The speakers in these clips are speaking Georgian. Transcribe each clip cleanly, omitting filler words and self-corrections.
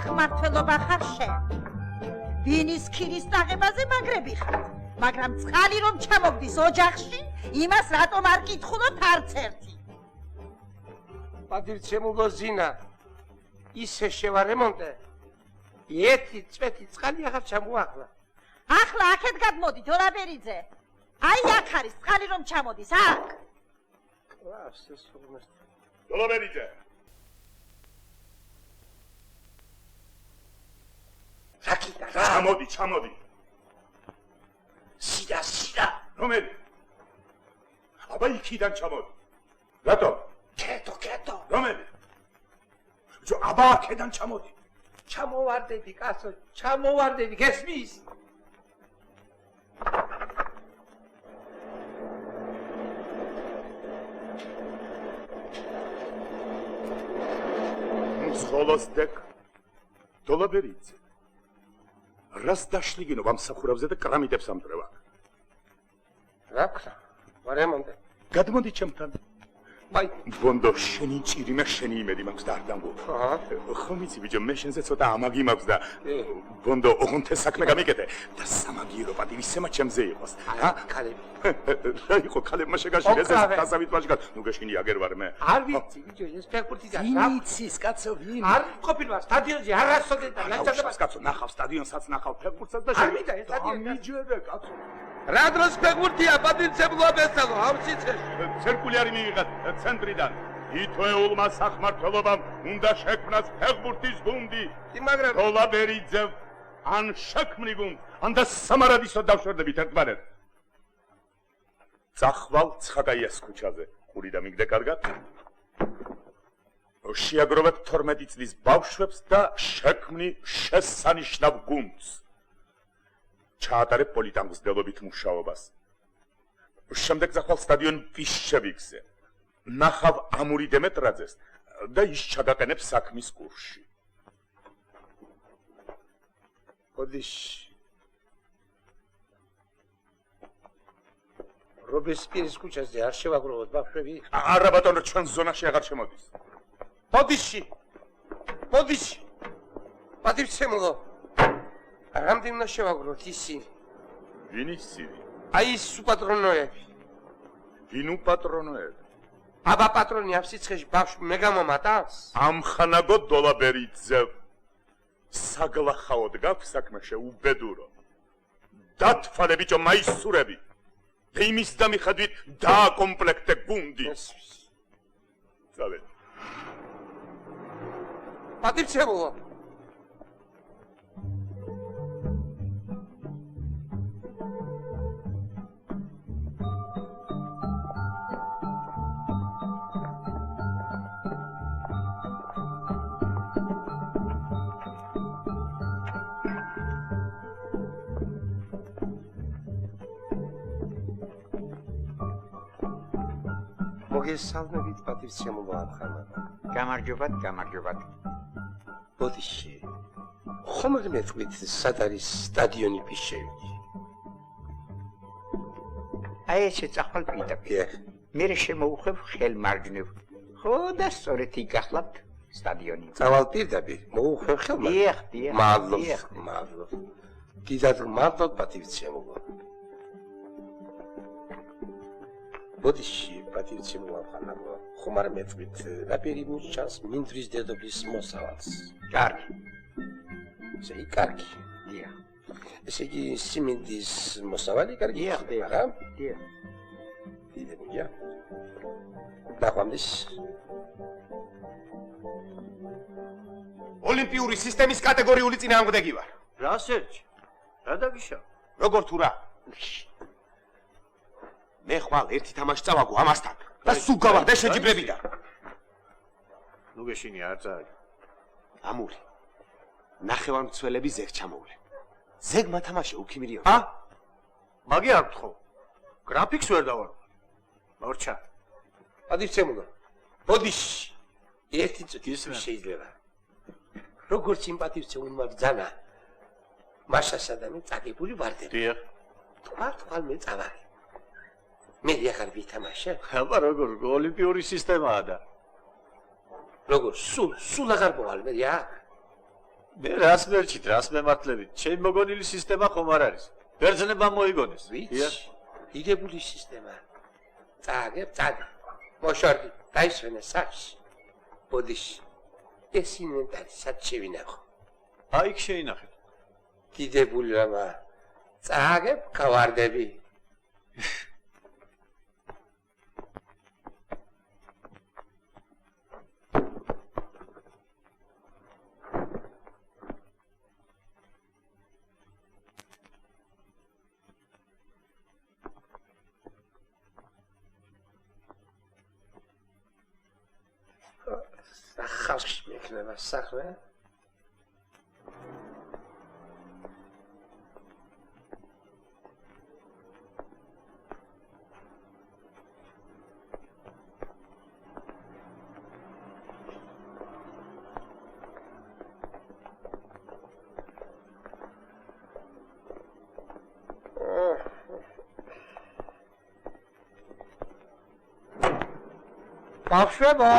სახმართველობა ხარ შენ. ვინის ქირის დაღებაზე მაგრები ხარ, მაგრამ წყალი რომ ჩამოგდის ოჯახში, იმას რატომ არ კითხულობთ არც ერთი? პატივცემულო ზინა, ისე შევარემონტე, ერთი წვეთი წყალი აღარ ჩამოახლა. ახლა აქეთ გადმოდით, ორაბერიძე. აი აქ არის წყალი რომ ჩამოდის, აქ. კლავს ეს უღმეს. ორაბერიძე. რაკიდა რა? ჩამოდი. სიდა. რომელი? აბა იქიდან ჩამოდი. რატო? კეტო. რომელი? აბა აქედან ჩამოდი. ჩამოვარდები, კაცო, ჩამოვარდები, გესმის? მსხოლოსდეკ დოლაბერიძე. რას დაშლიგინო ამსახურავზე და კრამიტებს ამტრევა? რა ქნა? ვარემონტე. გადმოდი ჩემთან. აი, ბონდო, შენი ჭირიმე, შენი იმედი მაქვს და არ დამბო. ხომ იცი ბიჭო, მე შენზე ცოტა ამაგი მაქვს და ბონდო, ოღონდ საქმე გამიკეთე და სამაგიერო პატივისცემა ჩემზე იყოს. ქალები. რა იყო ქალებმა შეგაშინეს ეს დასავით მაშკაც. ნუ გეშინი აგერ ვარ მე. არ ვიცი ბიჭო, ეს ფეხბურთი და ვინ იცის კაცო, ვინ? არ ყოფილი ვარ სტადიონზე, არასოდეს და ლაჭადებას კაცო, ნახავ სტადიონსაც, ნახავ ფეხბურთსაც და არ მინდა ეს სტადიონი. მიჯერე კაცო. რა დროს ფეხბურთია, პატივცემულო აბესალო, ავსიცეში. ცირკულიარი მიიღეთ ცენტრიდან. ითოეულმა სახმართველობამ უნდა შექმნას ფეხბურთის გუნდი. მაგრამ დოლაბერიძე ან შექმნი გუნდს, ან და სამარადისო დავშვერდებით ერთმანეთს. წახვალ ცხაკაიას ქუჩაზე. ყური და მიგდე კარგად. შეაგროვეთ 12 წლის ბავშვებს და შექმნი შესანიშნავ გუნდს. ჩაატარე პოლიტანგზდელობით მუშაობას. შემდეგ წახვალ სტადიონ პიშჩევიკზე. ნახავ ამური დემეტრაძეს და ის ჩაგაყენებს საქმის კურსში. ოდიში. რობესპიერის ქუჩაზე არ შევაგროვოთ ბავშვები? არა ბატონო, ჩვენ ზონაში აღარ შემოდის. ოდიში. პატივცემულო. რამდენი შევაგროვოთ ისინი? ვინ ისინი? აი ის უპატრონოები. ვინ უპატრონოები? აბა პატრონი აფსიცხეში ბავშვი მე გამომატავს? ამხანაგო დოლაბერიძე. საგლახაოდ გაქვს საქმე შეუბედურო. დათვალე ბიჭო მაისურები. და იმის და მიხედვით დააკომპლექტე გუნდი. წავედ. პატივცემულო. მოგესალმებით პატივცემულო ამხანაგო. გამარჯობათ. ოდიში. ხომ მეთქვით სად არის სტადიონი პიშჩევიკი? აი ესე წახვალ პირდაპირ. მე შემოუხვევ ხელმარჯვნივ. ხო და სწორედ იგახლავთ სტადიონი. წავალ პირდაპირ, მოუხვევ ხელმარჯვნივ. დიახ. მადლობ. დიდად მადლობ პატივცემულო. ოდიში პატივცემულო ამხანაგო. ხომ არ მეთქვით რა პირიმუს ჩანს მინდვრის დედოფლის მოსავალს? კარგი. ესე იგი კარგი. დიახ. ესე იგი სიმინდის მოსავალი კარგი. დიახ. დიდებია. დაყვამდის. ოლიმპიური სისტემის კატეგორიული წინააღმდეგი ვარ. რა სერჩი? რა დაგიშა? როგორ თუ რა? მე ხვალ ერთი თამაში წავაგო ამასთან და სულ გავარდე შეჯიბრებიდან. ნუ გეშინი არ წაი. ამური. ნახევარმცველები ზეგ ჩამოვლე. ზეგმა თამაში უქიმირიო. მაგი არ გთხოვ. გრაფიკს ვერ დავარ. მორჩა. პატივცემულო. ოდიში. ერთი წუთი შეიძლება. როგორც იმ პატივცემულმა ბრძანა. მაშასა და მე წაგებული ვარდები. დიახ. თვალ მე წავაგე. მე ახალ ვითამაშე. აბა როგორ ოლიმპიური სისტემაა და. როგორ სულ აღარ მოვალ მე რა. მე რას მერჩით, რას მემართლებით? ჩემი მოგონილი სისტემა ხომ არ არის. ბერძნებმა მოიგონეს. ვიცი, დიდებული სისტემა. წააგებ, მოშორდი, დაისვენე სახში. ბოდიში, ეს ინვენტარი სად შევინახო? აი იქ შეინახეთ. დიდებული რამა. წააგებ, გავარდები. ხალხში მექნება საქმე. ბავშვებო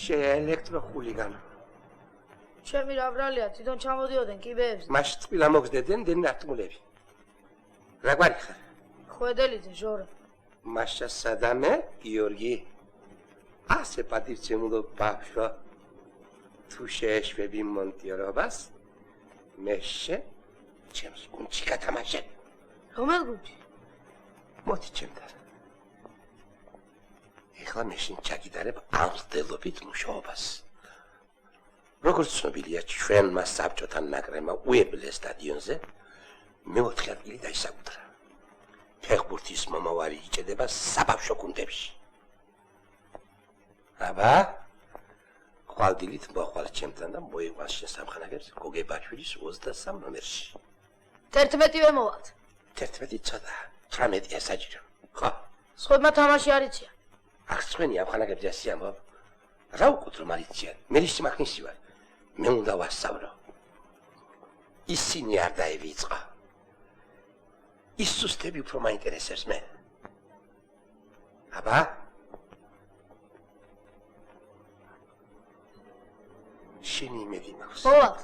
შეელექტროხულიგანო. ჩემი რა ბრალია, თვითონ ჩამოდიოდნენ კიბეებზე. მაშინ წყვილა მოგზდებდნენ დენარტმულები. რა გვარი ხარ? ხვედელიძე ჟორა. მაშა სადამე გიორგი. ასე პატივცემულო ბავშვო. თუ შეეშვები მონტირობას, მეშე ჩემს გუნდში გათამაშე. რომელ გუნდში? მოდი ჩემთან. ეხლა მეშინ ჩაგიდარებ ამხდელობით მუშაობას. როგორც ცნობილია, ჩვენმა საბჭოთან ნაკრებმა უებლე სტადიონზე მეოთხე ადგილი დაისაკუთრა. ფეხბურთის მომავალი იჭედება საბავშვო გუნდებში. აბა, ხვალდილით მოხვალ ჩემთან და მოიყვანს შენ სამხანაგებს გოგებაშვილის 23 ნომერში. 11-ვე მოვალთ. 11 ცოტა, 18 საჭირო. ხო. სხვებმა თამაში არ იციან. აქ სხვენი ამხანაგებზე ასე ამბობ. რა უკუთრო მარიციან? მე ისი მახნისი ვარ. მე უნდა ვასწავლო. ისინი არ დაივიწყო. ის სუსტები უფრო მაინტერესებს მე. აბა? შენი იმედი მაქვს. მოვალთ.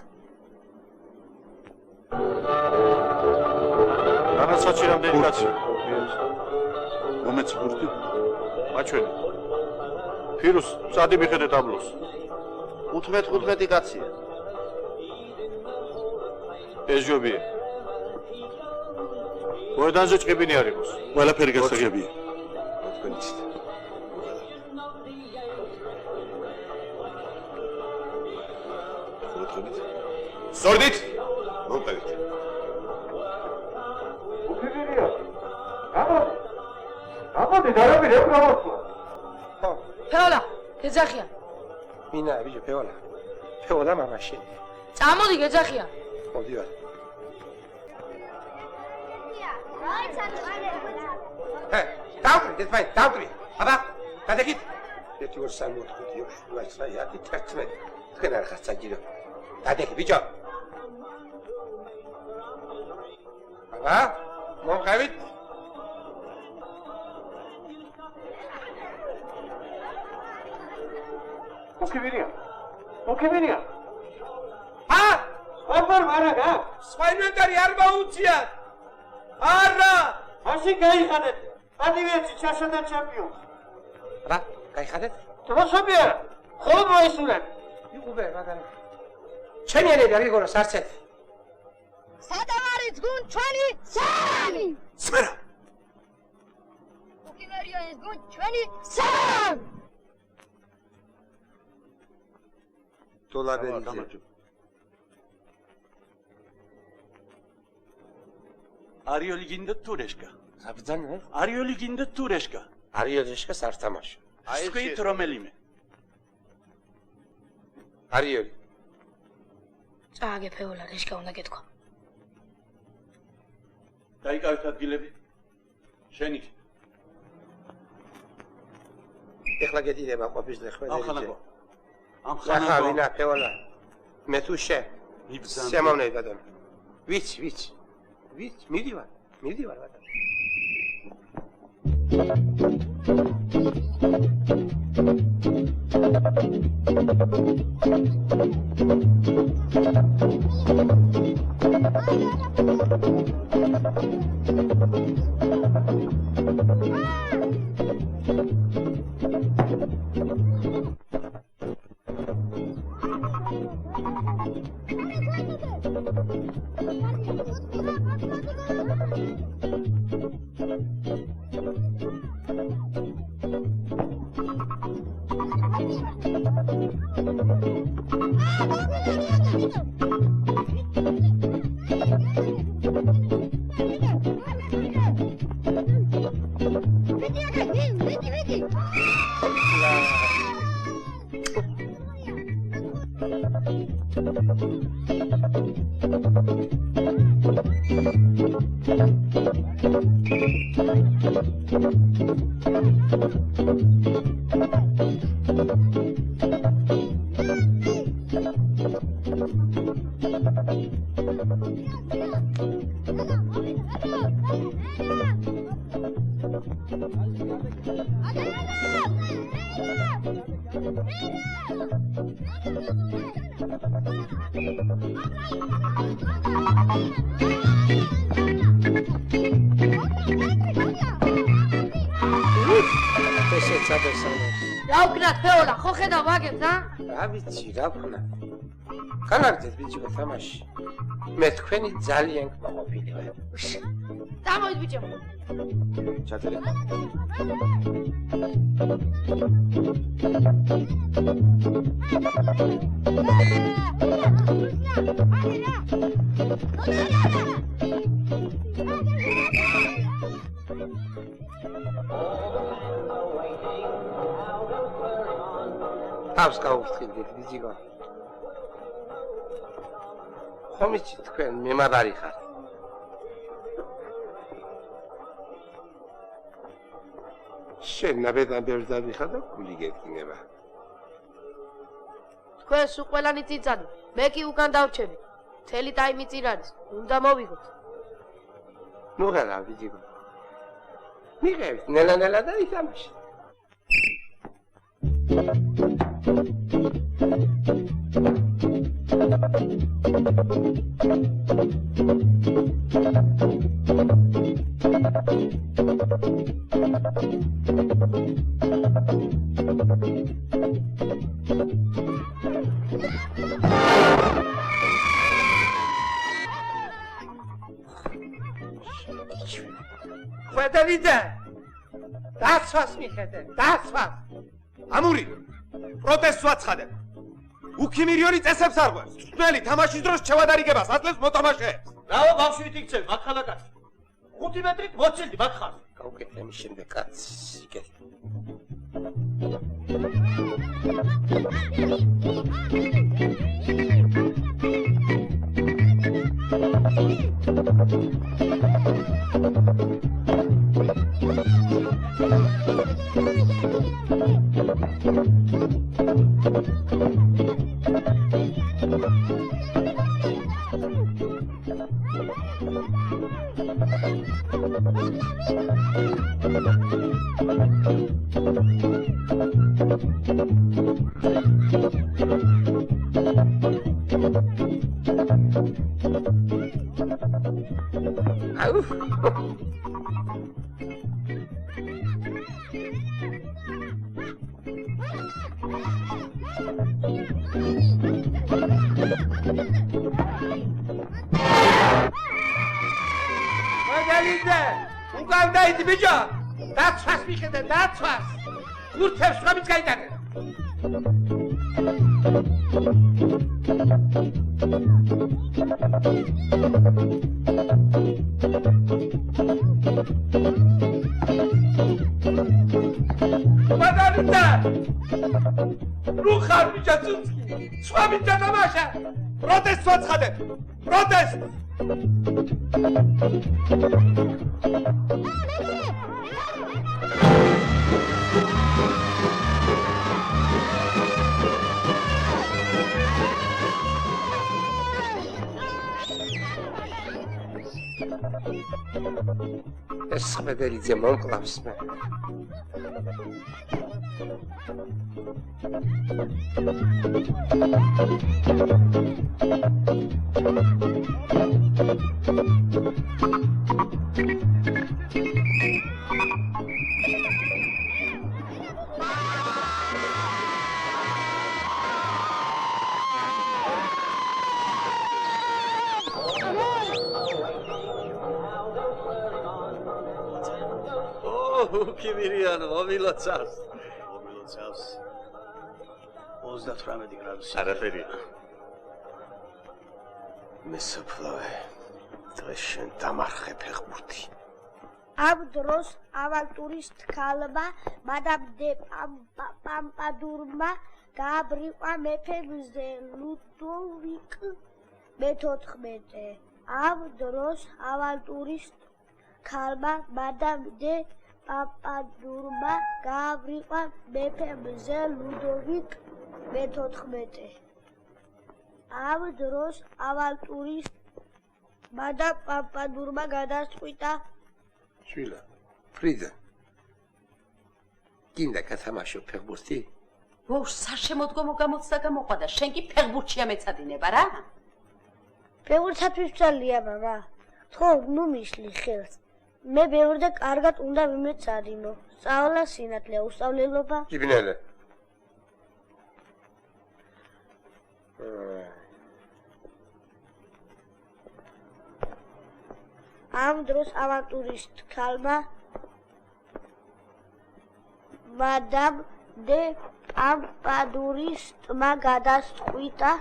რანაცაცი რამდენი კაცი? მომეც ბურთი? მაჩვენი. ფირუს, წადი მიხედე ტაბლოს. 15 კაცია. ეს ჯობია. მოედანზე ჭყიბინი არ იყოს. ყველაფერი გასაგებია. თქვენიცით. სორდით? მომყევით. უფებია. ამოდი დარავირე პრომოსმა. ფეოლა, გეძახიან. მინა, ბიჭო, ფეოლა. ფეოლა მამაში. წამოდი გეძახიან. მოდი ვარ. დავტრი, დედმაი, დავტრი. აბა, გადაგით. 1 2 3 4 5 6 7 8 9 10. თქვენ არ ხართ საჭირო. გადაგით, ბიჭო. აბა, მომყევით. ოკებერია. აბარ მარაგა? სხვა ინვენტარი არ მოუწიათ. არა! მაშინ გაიხადეთ. ადივერცი ჩაშადა ჩემპიონს. რა, გაიხადეთ? დროსობი არა. ხოლმე მოისურვებ. იყუბე, მაგარი. ჩემიანები არ გიგონოს არცეთ. სადამ არის გუნდ ჩვენი? სამი. სმერა. მერია ეს გუნ ჩვენი სამ დოლარები არიოლი გინდა თურეშკა საბძანე არიოლი გინდა თურეშკა არიოლიშკას არ თამაშო სკვით რომელიმე არიოლი წააგეფეულა რეშკა უნდა გეთქვა დაიკავეთ ადგილები შენი ეხლა გედიდება ყოფის ახლები ამ ხა ვინა ფეოლა მე თუ შე შემოვნე ბატონო ვიცი მიდივარ ბატონო დავკნათ ფეოლა ხო ხედავ აგებს რა ვიცი რა ვქნა განაგრძეთ ბიჭო თამაში მე თქვენი ძალიან გმოყოფილი ვარ დამოიდ ბიჭო ჩაწერე თავს გავუხსნით ბიჭო ხომ იცით თქვენ მემაბარი ხარ შენ ნაბედან ბევრს დავიხარ და გული გეტკინება თქვენ სულ ყველანი წიწანი მე კი უკან დავრჩები მთელი ტაიმი წინ არის უნდა მოვიღოთ ნუ ღელა ბიჭო მიღებით ნელა და ითამაშე ხვედელიდე დაცვას მიხედე დაცვას ამური პროტესტს ვაცხადებ უქიმირიონი წესებს არ ღვევს წვნელი თამაშის დროს ჩევადარიგებას აძლევს მოთამაშეებს რაო ბავშვით იქცევ მათხალაკაც 5 მეტრით მოცილდი მათხალ გავუკეთე მის შემდეგ კაცს იკეთე ხვედელიდე უკან დაიდი ბიჭო დაცვას მიხედე, დაცვას. გურთებს სხვებიც გაიტანე. მადალიტა! ნუ ხარ ბიჭა ცუცკი. სხვა ბიჭა თამაშა. პროტესტს ვაცხადებ. პროტესტ! ეს ხმედელიძე მომკლავს მე. უქიმირიანო, მომილოცავს. მომილოცავს. 38 გრადუსი. არაფერია. მესოფლავე. დღეს შენ დამარხე ფეხბურთი. ამ დროს ავანტურის ქალმა მადამ დე პამპადურმა გააბრიყვა მეფე მზე ლუდოვიკ მე-14. ამ დროს ავანტურის ქალმა მადამ დე პამპადურმა გააბრიყვა მეფე მზე ლუდოვიკ მე-14. ამ დროს ავანტურის მადამ პამპადურმა გადაწყვიტა შვილა, ფრიდა. გინდა გათამაშო ფეხბურთი? ბოშ, საშემოდგომო გამოცდა გამოყვადა, შენ კი ფეხბურთში ამეცადინება რა? ფეხბურთსათვის ვცალია, მამა. ხო, ნუ მიშლი ხელს. მე ბევრ და კარგად უნდა ვიმეცადინო. სწავლა, სინათლე, უსწავლელობა. იბნელე. ამ დროს ავანტურის ქალმა მადამ დე პამპადურის თმა გადაწყვიტა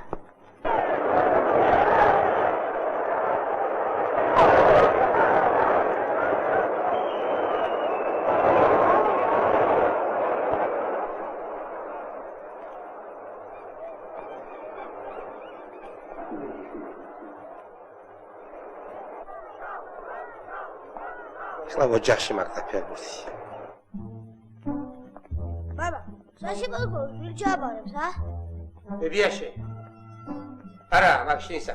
ოჯახში მაგდა ფეხბურთი. მამა, საშემოდგომო ვინ ჩააბარებს, ა? ბებიაში. არა, მაგ შენსა.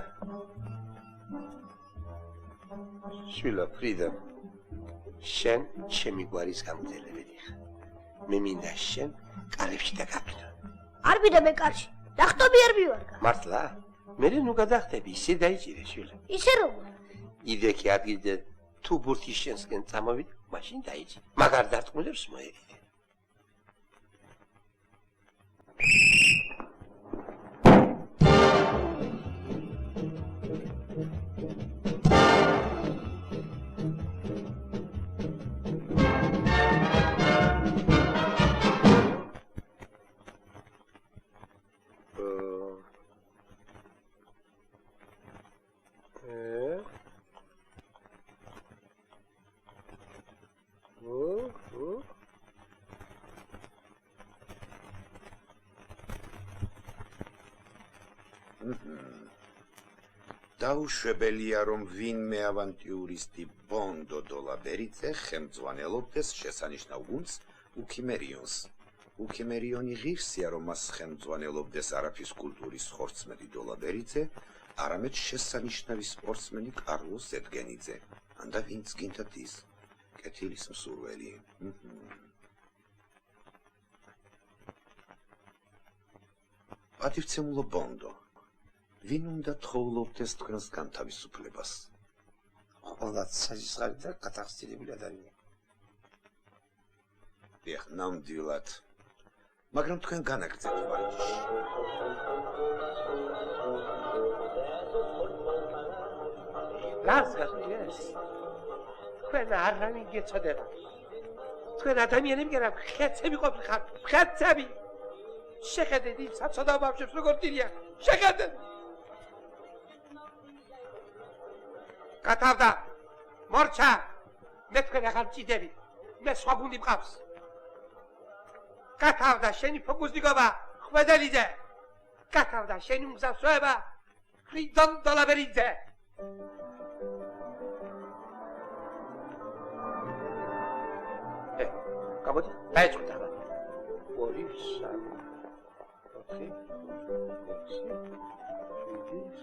შვილა, ფრიდა. შენ ჩემი გვარის გამგებელი ხარ. მე მინდა შენ კარებში დაგაფრინო. არ მინდა მე კარში. დახტომი არ მივარგა. მართლა? მე ნუ გადახტები, ისე დაიჭირე შვილა. ისე როგორ? იდექი ადგილზე თუ ბურთი შენსკენ წამოვიდე, მაშინ დაიჭი. მაგარ დარტყმულებს მოერიდე. დაუშვებელია, რომ ვინმე ავანტიურისტი ბონდო დოლაბერიძე ხელმძღვანელობდეს შესანიშნავ გუნდს უქიმერიონს. უქიმერიონი ღირსია, რომ მას ხელმძღვანელობდეს არაფის კულტურის ხორცმელი დოლაბერიძე, არამედ შესანიშნავი სპორტსმენი კარლოს ზედგენიძე. ანდა ვინც გინდათ ის კეთილის მსურველი. პატივცემულო ბონდო, ვინ უნდა თხოვლობდეს თქვენს განთავისუფლებას? ყველაც საზისხარი და გათახსილებული ადამიანი. დიახ, ნამდვილად. მაგრამ თქვენ განაგრძეთ ვარჯიში. ლაზარ, ეს თქვენ არავინ გეწოდება. თქვენ ადამიანები კი რა ხეცები ყოფილიყარ, ხეცები. შეხედეთ იმ საცოდავ ბავშვებს როგორ დირიან. შეხედეთ. გათავდა. მორჩა. მე თქვენ ახალ ჭიდები. მე სხვა გუნდი მყავს. გათავდა შენი ფოკუსნიკობა, ხვედელიძე. გათავდა შენი მსახურება, ფრიდონ დოლაბერიძე. გამოდი, დაიწყოთ ახლა. 2 3 4 5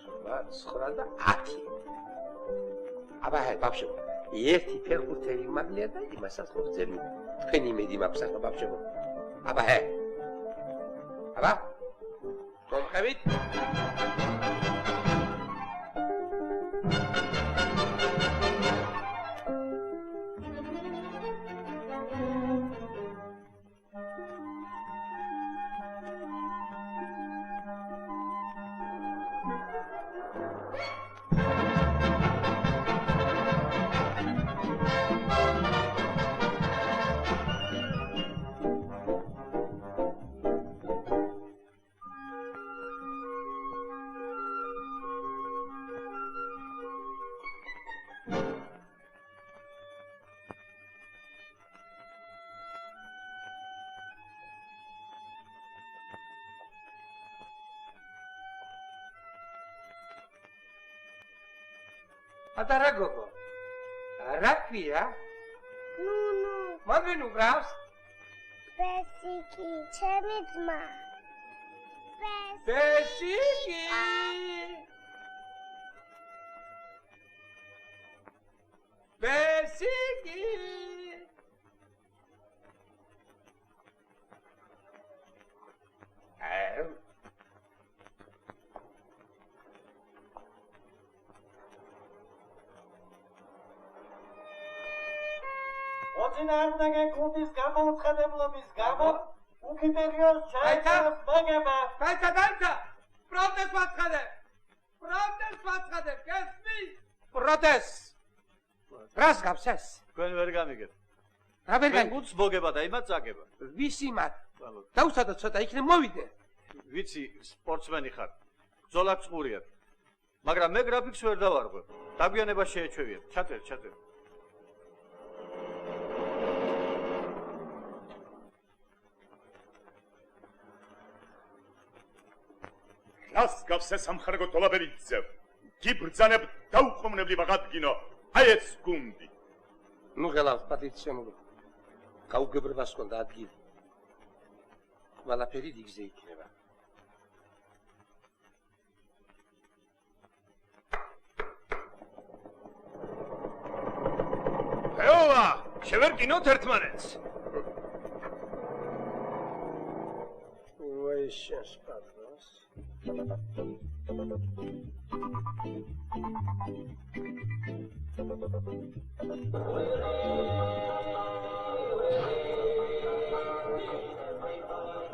6 7 და 10. აბა ჰე, ბაბშო. ერთი ფეხბურთელი მაგლია და იმასაც ხორძელი. თქვენი იმედი მაქვს ახლა ბაბშო. აბა ჰე. აბა. თომხებით. Adara gogo. Rakvia? ნუნუ. Magvin ugrავს? ბესიკი, ჩემი ძმა. Besiki! Besiki! მოწინააღმდეგე გუნდის გამოუცხადებლობის გამო უკიპერიოს ჩაიწეროს მოგება. დაიცა! პროტესტ ვაცხადებ! გესმის? პროტესტ! რას გავს ეს? თქვენ ვერ გამიგებთ. რა ვერ თქვენ გუნდს მოგება და იმათ წაგება. ვის იმათ? დაუსადოთ ცოტა იქნებ მოვიდე. ვიცი, სპორტსმენი ხარ. ბრძოლა წყურიათ. მაგრამ მე გრაფიკს ვერ დავარღვევ. დაგვიანება შეეჩვევიათ. ჩატერ. რას გავს ეს სამხარგო დოლაბერიძე? გიბრძანებ დაუყოვნებლი ვაღადგინო. აი ეს გუნდი. ნუ ღელავს პატიციონული. გაუგებრებას ჰქონდა ადგილი. ყველაფერი დიგზე იქნება. ეოვა, შევერკინოთ ერთმანეთს. უაი შენს პატრონს.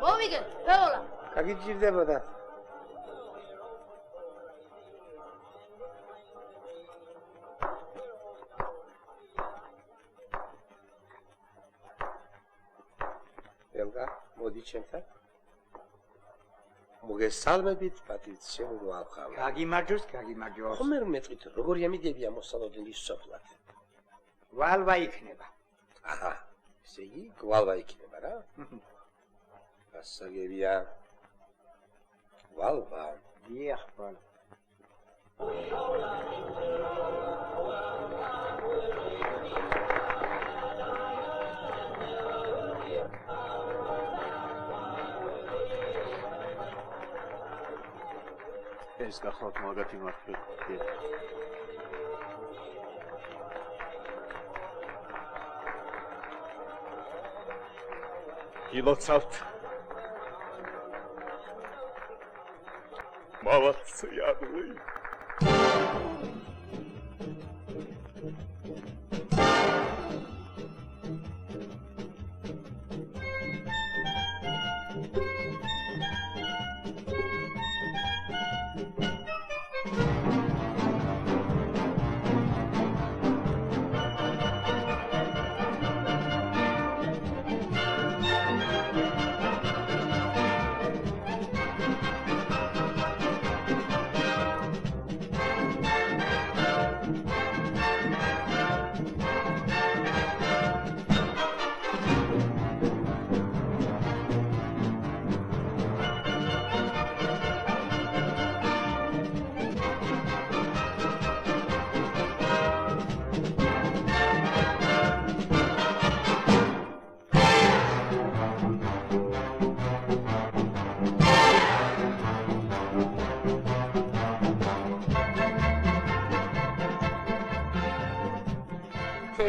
მოვიგე, ფეოლა. გაგიჭირდებოდა. ელგა, მოდი ჩემთან. მოგესალმებით პატიციონულ ალყავ. გაგიმარჯოს. ხომ ვერ მეტყვით, როგორი ამიდებია მოსალოდნელის სოფლად. ვალვა იქნება. აჰა, ესე იგი, გვალვა იქნება რა? გასაგებია. ვალვა. დიახ, ვალვა. ეს გახლავთ მაგათი მართლი. გილოცავთ. Молодцы, ядлы.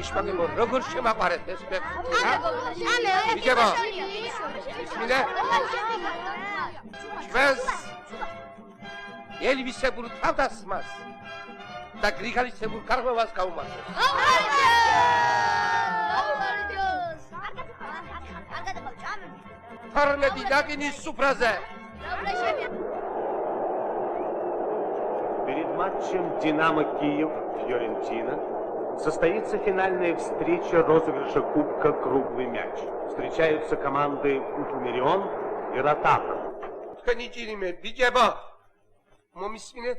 ეშმაკებო, როგორ შემაყარეთ ეს მე? ბიჭებო, ისმინე? ჩვენს ელვისებურ თავდასხმას და გრიგალისებურ კარღვევას გაუმართლეთ. Парнети дагини супразе. Перед матчем «Динамо Киев-Фьорентина» состоится финальная встреча розыгрыша Кубка «Круглый мяч». Встречаются команды «Укимирион» и «Ротак». Каничириме, бიჭებო. მომისმინეთ?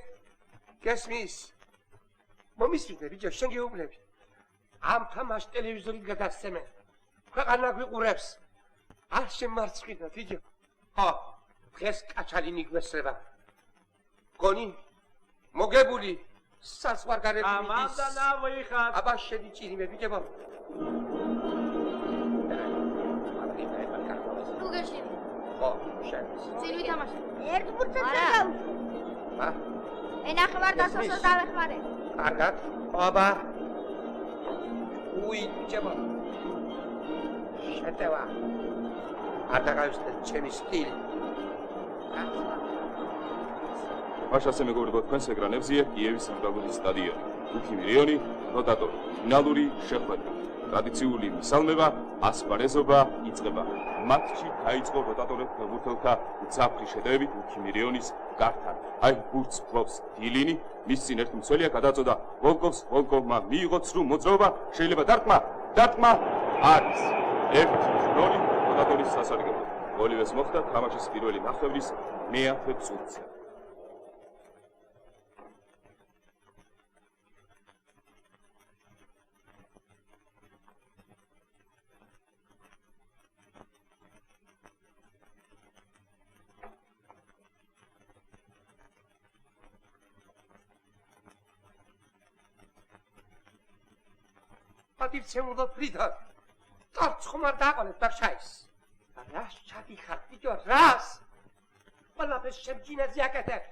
გესმის? მომისმინეთ, ბიჭო, შენ გეუბნები. ამ თამაშს ტელევიზორით გადასცემენ. ქვეყანა გვიყურებს. არ შემარცხინა, ბიჭო. ხო, დღეს კაჩალინი გვესრება. გონი მოგებული საზღვარგარეთ მიდის. Команда на выход. აბა შედიჭირიმე, ბიჭებო. თუ გეშინი ხო, შენ. წინ ვითამაშე ერთ ფურცელს გავუშვი. ენახევარ დასასრულ დავეხმარე კარგად. აბა. უი, ბიჭებო. შეტევა. არ დაგავიწყდეთ ჩემი სტილი. მაშასე მეგობრებო, თქვენს ეკრანებზეა კიევის სამგალუდის სტადიონი. უკიმირიონი, როტატორი, ფინალური შეხვედრა. ტრადიციული მისალმება, ასპარეზობა იწყება. მატჩი დაიწყო როტატორებს ფეხბურთელთა უცაფრი შედევებით უკიმირიონის გართან. აი ბურთს ფლობს დილინი, მის წინ ერთი მცველია გადაწოდა ვოლკოვს, ვოლკოვმა მიიღო ცრუ მოძრაობა, შეიძლება დარტყმა არის 1-0 როტატორის სასარგებლოდ. გოლივეს მოხდა თამაშის პირველი ნახევრის მეათე წუთზე. Πατήρცემულო ფრიდან. Տարց խոմար դաղալეთ բաղշայս. Ռաս չատի խատ, բիջո, ռաս. Պալապես շեմ կինեզ յակետեր.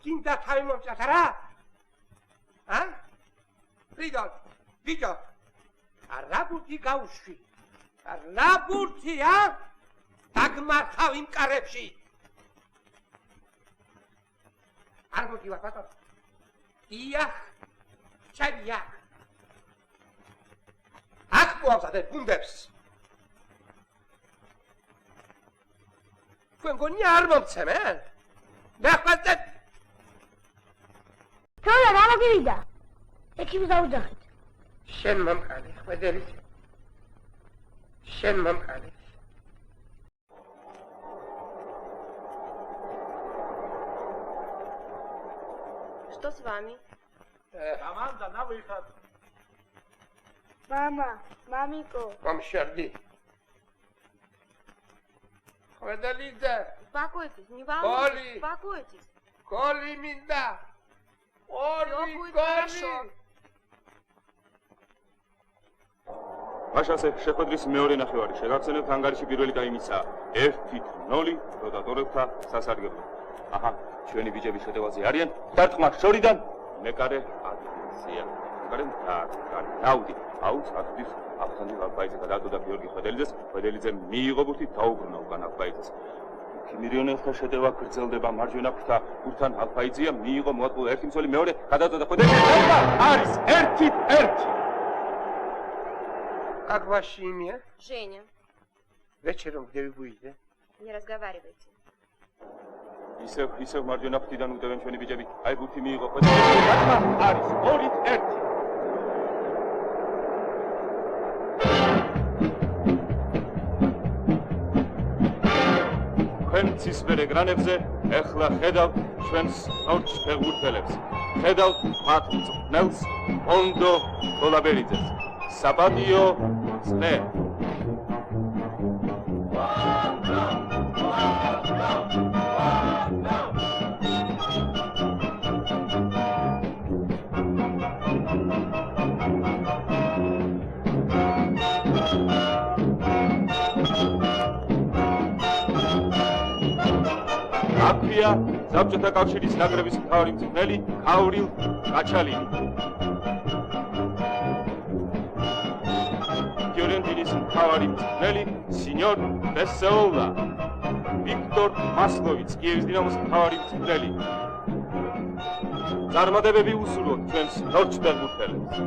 Կին դարթավի մոմ ճատարա. Ֆրիդոն, բիջո. Արաբուրթի գաուշվի. Արաբուրթի, դագմարթավ իմ կարեպշի. Արբուրթի վար, պատոր. Իյախ, չայր իյախ. აქ მოავსადეთ გუნდებს. თქვენ გონია არ მომცემენ? ნახავთ. თორე რა მოგივიდა? ექიმს დაუძახეთ. შენ მომყალე, ხვედერით. შენ მომყალე. Что с вами? Команда на выход. Мама, мамико. Помшерди. Ხვედერიძე. Успокойтесь, не волнуйтесь, успокойтесь. გოლი მინდა. Всё будет хорошо. მაშასე შეხვედრის მეორე ნახევარი შეგახსენებთ ანგარიში პირველი გაიმიცა 1-0 როტატორებთა სასარგებლოდ. აჰა, ჩვენი ბიჭები შეტევაზე არიან. დარტყმა შორიდან მეკარე ატენზია. მეკარე დაუდი. აუც აქტის ახალი ალბაიძე გადადოდა გიორგი ხვედელიძეს. ხვედელიძე მიიღო ბურთი დაუბრუნა უკან ალბაიძეს. უკიმირიონელთა შეტევა გრძელდება მარჯვენა ფრთა გურთან ალბაიძეა მიიღო მოატყულა ერთი მცველი მეორე გადადოდა ხვედელიძე. არის 1-1. Как ваше имя? Женя, Вечером где вы будете? не разговаривайте. ისევ მარჯვენა ფრთიდან უდევენ ჩვენი ბიჭები. აი ბურთი მიიღო ხვედელიძე. არის 2-1. ცისფერ ეკრანებზე ეხლა ხედავთ ჩვენს სპორტ ფეხბურთელებს. ხედავთ მათ მწვრთნელს ბონდო გოლაბერიძეს. საპატიო წნე. აქვეა საბჭოთა კავშირის ნაკრების მთავარი მწვრთნელი ქავრილ კაჩალინი. მთავარი მწვრთნელი სინიორ ბესეოლა. ვიქტორ მასლოვიც, კიევის დინამოს მთავარი მწვრთნელი. წარმატებები უსურვოთ ჩვენს ნორჩბერგ-ფეხბურთელებს.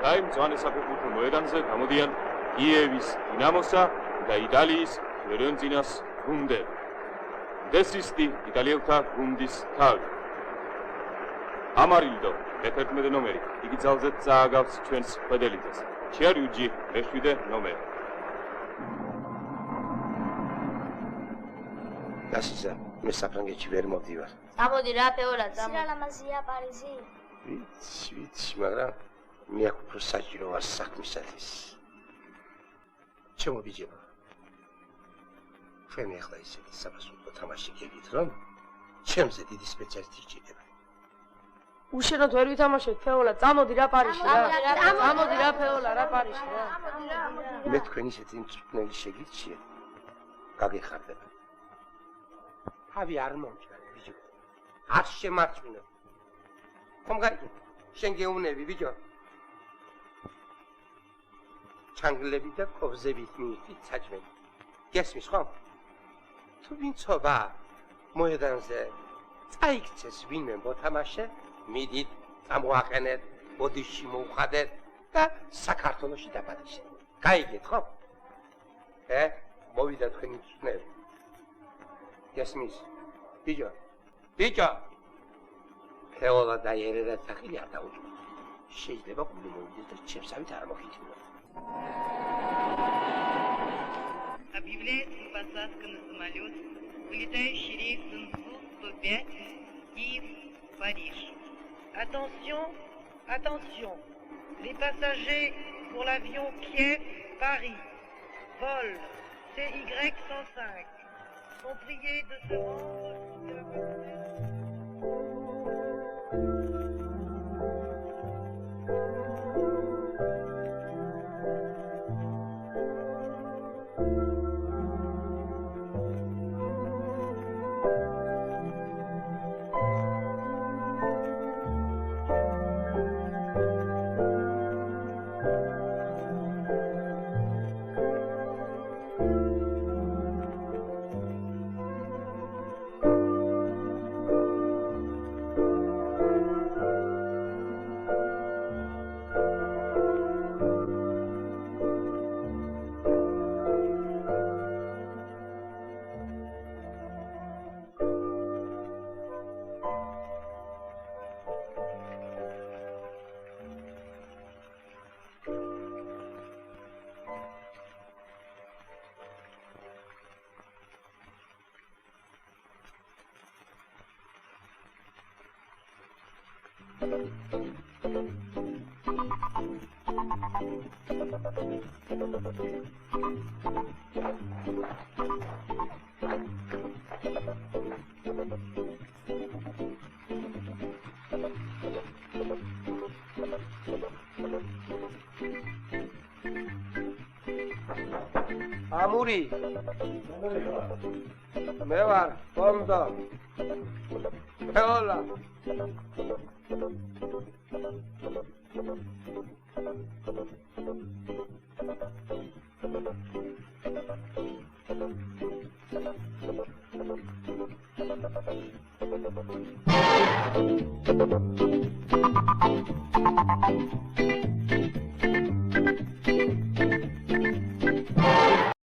მწვანე საფეხბურთო მოედანზე გამოდიან კიევის დინამოსა და იტალიის ფიორენტინას გუნდები. დესისტი იტალიელთა გუნდის თავი. ამარილდო მე-11 ნომერი, იგი ძალზე წააგავს ჩვენს ხვედელიძეს. ჩიარიუჯი მე-7 ნომერი. გასიზა, მე საფრანგეთში ვერ მოვდივარ. წამოდი რა ფეოლა, სირალამაზია პარიზი. ვიცი, მაგრამ მე აქ უფრო საჭირო ვარ საქმისათვის. ჩემო ბიჭებო, ჩვენ ახლა ისეთი საფასურო თამაში გიგით, რომ ჩემზე დიდი სპეციალისტი გჭირდება. უშენოდ ვერ ვითამაშეთ ფეოლა, წამოდი რა პარიზში რა. წამოდი რა ფეოლა, რა პარიზში რა. მე თქვენ ისეთი მწვრთნელი შეგირჩიე, გაგეხარდება. თავი არ მომჭრა, ბიჭო. არ შემარჩმინო. ხომ გაიგე? შენ გეუნები, ბიჭო. ჩანგლები და კობზებით მიიწვით საჭმელი. გესმის ხომ? თუ ვინცობა მოედანზე წაიქცეს ვინმე მოთამაშე, მიდით, წამოაყენეთ, ბოდიში მოუხადეთ და საქართველოში დაბადიშეთ. გაიგეთ ხომ? მოვიდა თქვენი მწვრთნელი. გესმის? ბიჭო. ბიჭო. ფეოლა და ერერა სახელი არ დაუჭირთ. შეიძლება გული მოვიდეს და ჩემსავით არ მოხიჩნო. Объявляется посадка на самолет, вылетающий рейсом Су-105, Киев-Париж. Attention, attention, les passagers pour l'avion Kiev-Paris, vol CY-105, sont priés de se rendre... Amuri. მე ვარ ბონდო. ფეოლა.